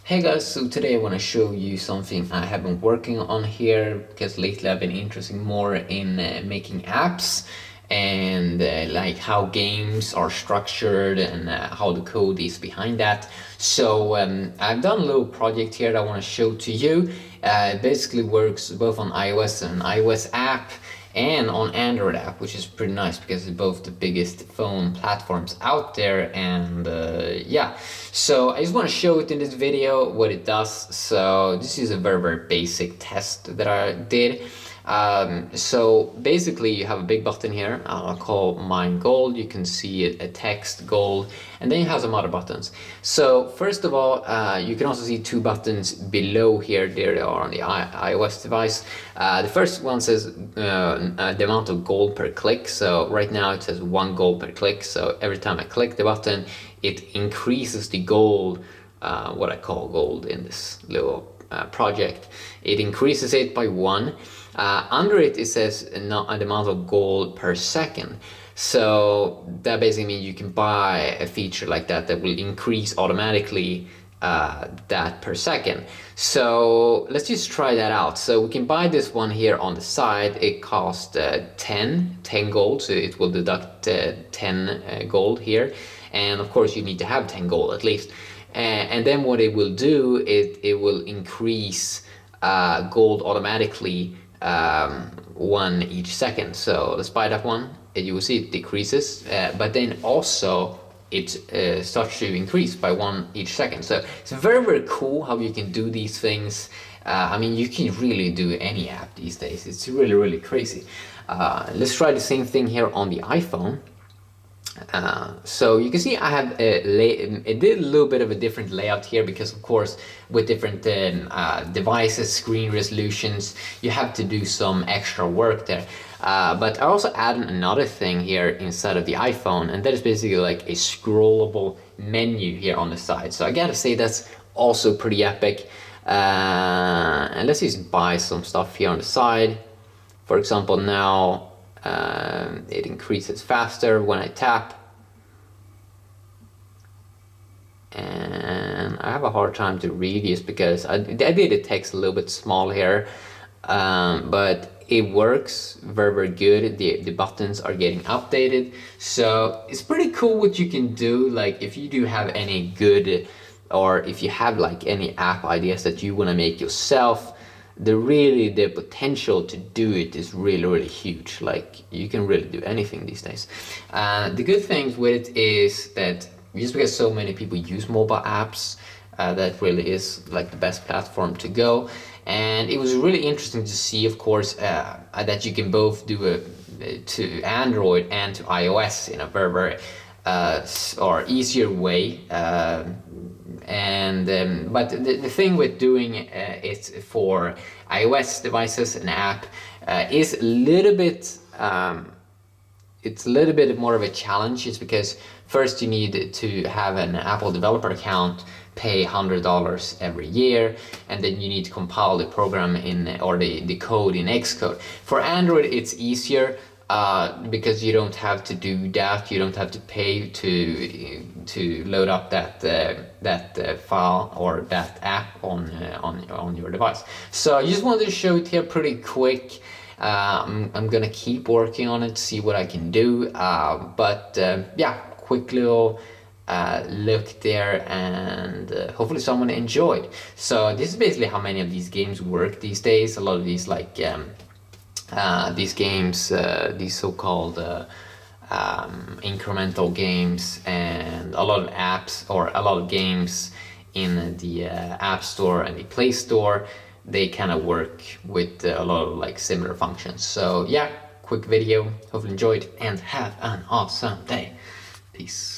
Hey guys, so today I want to show you something I have been working on here because lately I've been interested more in making apps and like how games are structured and how the code is behind that. So I've done a little project here that I want to show to you. It basically works both on iOS and iOS app and on Android app, which is pretty nice because it's both the biggest phone platforms out there. And yeah, so I just want to show it in this video what it does. So this is a very basic test that I did. So basically you have a big button here, I'll call mine gold. You can see a text gold, and then you have some other buttons. So first of all, you can also see two buttons below here. There they are on the iOS device. The first one says the amount of gold per click. So right now it says 1 gold per click. So every time I click the button, it increases the gold, what I call gold in this little project. It increases it by 1. Under it says the amount of gold per second. So that basically means you can buy a feature like that will increase automatically that per second. So let's just try that out. So we can buy this one here on the side. It costs 10 gold, so it will deduct 10 gold here. And of course you need to have 10 gold at least. And then what it will do is it will increase gold automatically 1 each second. So let's buy that one, and you will see it decreases, but then also it starts to increase by 1 each second. So it's very cool how you can do these things. I mean, you can really do any app these days. It's really crazy. Let's try the same thing here on the iPhone. So you can see I have it did a little bit of a different layout here because of course with different devices, screen resolutions, you have to do some extra work there. But I also added another thing here inside of the iPhone, and that is basically like a scrollable menu here on the side. So I gotta say that's also pretty epic. And let's just buy some stuff here on the side. For example, now it increases faster when I tap, and I have a hard time to read this because I did the text a little bit small here, but it works very good. The buttons are getting updated, so it's pretty cool what you can do. Like if you do have any good, or if you have like any app ideas that you want to make yourself, the potential to do it is really huge. Like you can really do anything these days. The good thing with it is that just because so many people use mobile apps, that really is like the best platform to go. And it was really interesting to see, of course, that you can both do it to Android and to iOS in a very or easier way. But the thing with doing it for iOS devices and app is a little bit it's a little bit more of a challenge. It's because first you need to have an Apple developer account, pay $100 every year, and then you need to compile the program in, or the code in Xcode. For Android it's easier because you don't have to do that. You don't have to pay to load up that file or that app on your device. So I just wanted to show it here pretty quick. I'm gonna keep working on it to see what I can do, but yeah, quick little look there, and hopefully someone enjoyed. So this is basically how many of these games work these days. A lot of these like these games, these so-called incremental games, and a lot of apps or a lot of games in the App Store and the Play Store, they kind of work with a lot of like similar functions. So yeah, quick video, hopefully enjoyed, and have an awesome day. Peace.